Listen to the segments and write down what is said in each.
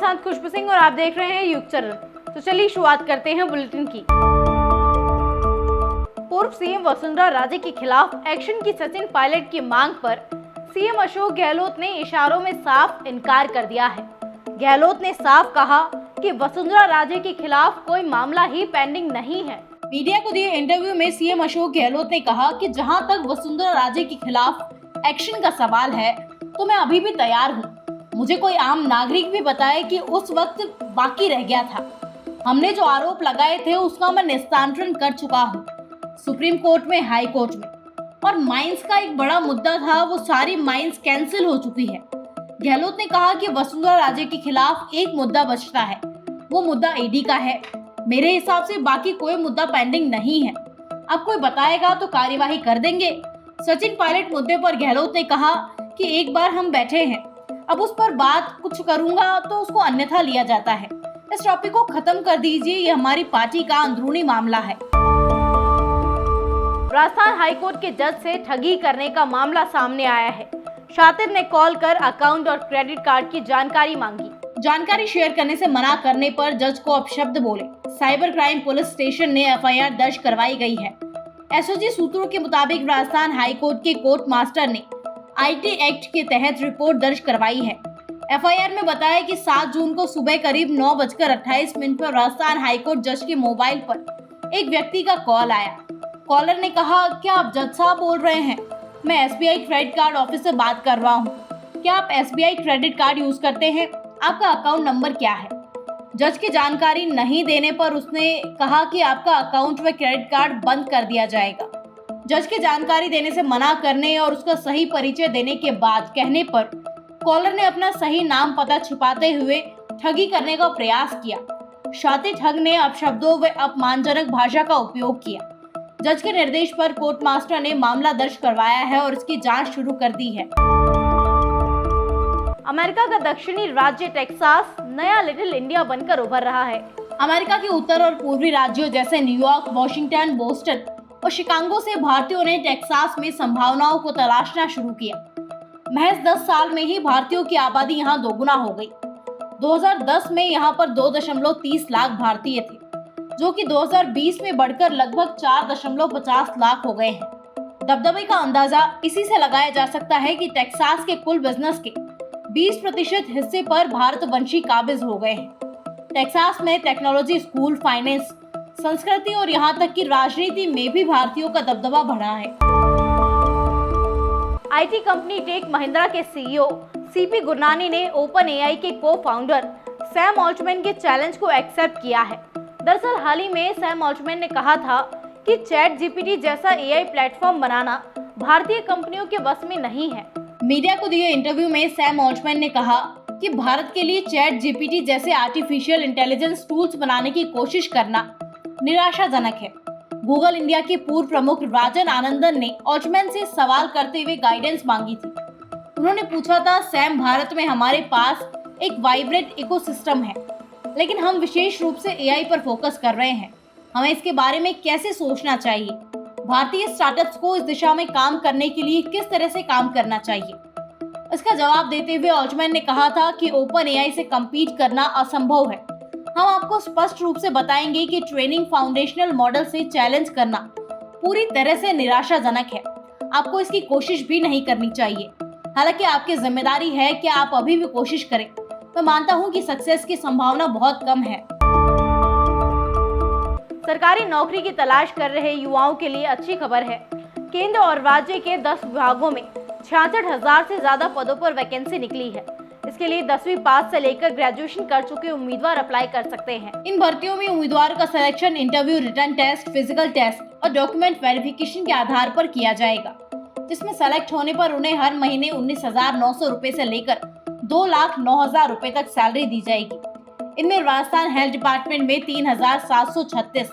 साथ खुशबू सिंह और आप देख रहे हैं युग चरण। तो चलिए शुरुआत करते हैं बुलेटिन की। पूर्व सीएम वसुंधरा राजे के खिलाफ एक्शन की सचिन पायलट की मांग पर सीएम अशोक गहलोत ने इशारों में साफ इनकार कर दिया है। गहलोत ने साफ कहा कि वसुंधरा राजे के खिलाफ कोई मामला ही पेंडिंग नहीं है। मीडिया को दिए इंटरव्यू में सीएम अशोक गहलोत ने कहा कि जहां तक वसुंधरा राजे के खिलाफ एक्शन का सवाल है तो मैं अभी भी तैयार हूं। मुझे कोई आम नागरिक भी बताए कि उस वक्त बाकी रह गया था। हमने जो आरोप लगाए थे उसका मैं निस्तारण कर चुका हूं, सुप्रीम कोर्ट में, हाई कोर्ट में। और माइंस का एक बड़ा मुद्दा था, वो सारी माइंस कैंसिल हो चुकी है। गहलोत ने कहा कि वसुंधरा राजे के खिलाफ एक मुद्दा बचता है, वो मुद्दा ईडी का है। मेरे हिसाब से बाकी कोई मुद्दा पेंडिंग नहीं है। अब कोई बताएगा तो कार्यवाही कर देंगे। सचिन पायलट मुद्दे पर गहलोत ने कहा कि एक बार हम बैठे हैं, अब उस पर बात कुछ करूंगा तो उसको अन्यथा लिया जाता है। इस टॉपिक को खत्म कर दीजिए, ये हमारी पार्टी का अंदरूनी मामला है। राजस्थान हाईकोर्ट के जज से ठगी करने का मामला सामने आया है। शातिर ने कॉल कर अकाउंट और क्रेडिट कार्ड की जानकारी मांगी। जानकारी शेयर करने से मना करने पर जज को अपशब्द बोले। साइबर क्राइम पुलिस स्टेशन ने एफआईआर दर्ज करवाई गई है। एसओजी सूत्रों के मुताबिक राजस्थान हाईकोर्ट के कोर्ट मास्टर ने आईटी एक्ट के तहत रिपोर्ट दर्ज करवाई है। एफआईआर में बताया कि 7 जून को सुबह करीब 9:28 पर राजस्थान हाईकोर्ट जज के मोबाइल पर एक व्यक्ति का कॉल आया। कॉलर ने कहा, क्या आप जज साहब बोल रहे हैं? मैं एसबीआई क्रेडिट कार्ड ऑफिस से बात कर रहा हूँ। क्या आप एसबीआई क्रेडिट कार्ड यूज करते हैं? आपका अकाउंट नंबर क्या है? जज की जानकारी नहीं देने पर उसने कहा कि आपका अकाउंट व क्रेडिट कार्ड बंद कर दिया जाएगा। जज की जानकारी देने से मना करने और उसका सही परिचय देने के बाद कहने पर कॉलर ने अपना सही नाम पता छुपाते हुए ठगी करने का प्रयास किया। शातिर ठग ने अपशब्दों व अपमानजनक भाषा का उपयोग किया। जज के निर्देश पर कोर्ट मास्टर ने मामला दर्ज करवाया है और इसकी जांच शुरू कर दी है। अमेरिका का दक्षिणी राज्य टेक्सास नया लिटिल इंडिया बनकर उभर रहा है। अमेरिका के उत्तर और पूर्वी राज्यों जैसे न्यूयॉर्क, वॉशिंगटन, बोस्टन और शिकागो से भारतीयों ने टेक्सास में संभावनाओं को तलाशना शुरू किया। महज 10 साल में ही भारतीयों की आबादी यहाँ दोगुना हो गई। 2010 में यहाँ पर 2.30 लाख भारतीय थे, जो कि 2020 में बढ़कर लगभग 4.50 लाख हो गए हैं। दबदबे का अंदाजा इसी से लगाया जा सकता है कि टेक्सास के कुल बिजनेस के 20% हिस्से पर भारतवंशी काबिज हो गए हैं। टेक्सास में टेक्नोलॉजी, स्कूल, फाइनेंस, संस्कृति और यहाँ तक कि राजनीति में भी भारतीयों का दबदबा बढ़ा है। आईटी कंपनी टेक महिंद्रा के सीईओ सीपी गुरनानी ने ओपन एआई के को-फाउंडर सैम ऑल्टमैन के चैलेंज को एक्सेप्ट किया है। दरअसल हाल ही में सैम ऑल्टमैन ने कहा था कि चैट जीपीटी जैसा एआई प्लेटफॉर्म बनाना भारतीय कंपनियों के बस में नहीं है। मीडिया को दिए इंटरव्यू में सैम ऑल्टमैन ने कहा कि भारत के लिए चैट जीपीटी जैसे आर्टिफिशियल इंटेलिजेंस टूल्स बनाने की कोशिश करना निराशाजनक है। गूगल इंडिया के पूर्व प्रमुख राजन आनंदन ने ऑल्टमैन से सवाल करते हुए गाइडेंस मांगी थी। उन्होंने पूछा था, सैम, भारत में हमारे पास एक वाइब्रेंट इकोसिस्टम है, लेकिन हम विशेष रूप से एआई पर फोकस कर रहे हैं। हमें इसके बारे में कैसे सोचना चाहिए? भारतीय स्टार्टअप्स को इस दिशा में काम करने के लिए किस तरह से काम करना चाहिए? इसका जवाब देते हुए ऑल्टमैन ने कहा था कि ओपन एआई से कम्पीट करना असंभव है। हम आपको स्पष्ट रूप से बताएंगे कि ट्रेनिंग फाउंडेशनल मॉडल से चैलेंज करना पूरी तरह से निराशाजनक है। आपको इसकी कोशिश भी नहीं करनी चाहिए। हालांकि आपकी जिम्मेदारी है कि आप अभी भी कोशिश करें। मैं मानता हूं कि सक्सेस की संभावना बहुत कम है। सरकारी नौकरी की तलाश कर रहे युवाओं के लिए अच्छी खबर है। केंद्र और राज्य के 10 विभागों में 66,000 से ज्यादा पदों पर वैकेंसी निकली है। इसके लिए 10वीं पास से लेकर ग्रेजुएशन कर चुके उम्मीदवार अप्लाई कर सकते हैं। इन भर्तियों में उम्मीदवार का selection interview, written test, physical test और डॉक्यूमेंट वेरिफिकेशन के आधार पर किया जाएगा, जिसमें सेलेक्ट होने पर उन्हें हर महीने 19,900 रुपए से लेकर 2,09,000 रुपए तक सैलरी दी जाएगी। इनमें राजस्थान हेल्थ डिपार्टमेंट में 3,736,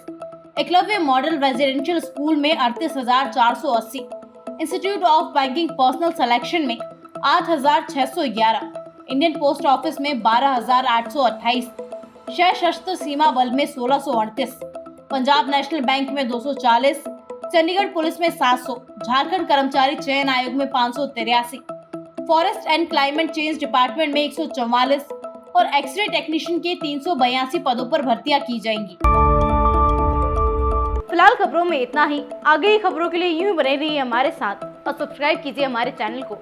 एकलव्य मॉडल रेजिडेंशियल स्कूल में 38,480, institute of banking personal selection में 8,611, इंडियन पोस्ट ऑफिस में 12,828, सशस्त्र सीमा बल में 1,638, पंजाब नेशनल बैंक में 240, चंडीगढ़ पुलिस में 700, झारखंड कर्मचारी चयन आयोग में 583, forest and climate change department में 144, और एक्सरे टेक्नीशियन के 382 पदों पर भर्तियां की जाएंगी। फिलहाल खबरों में इतना ही। आगे की खबरों के लिए यूं ही बने रहिए हमारे साथ और सब्सक्राइब कीजिए हमारे चैनल को।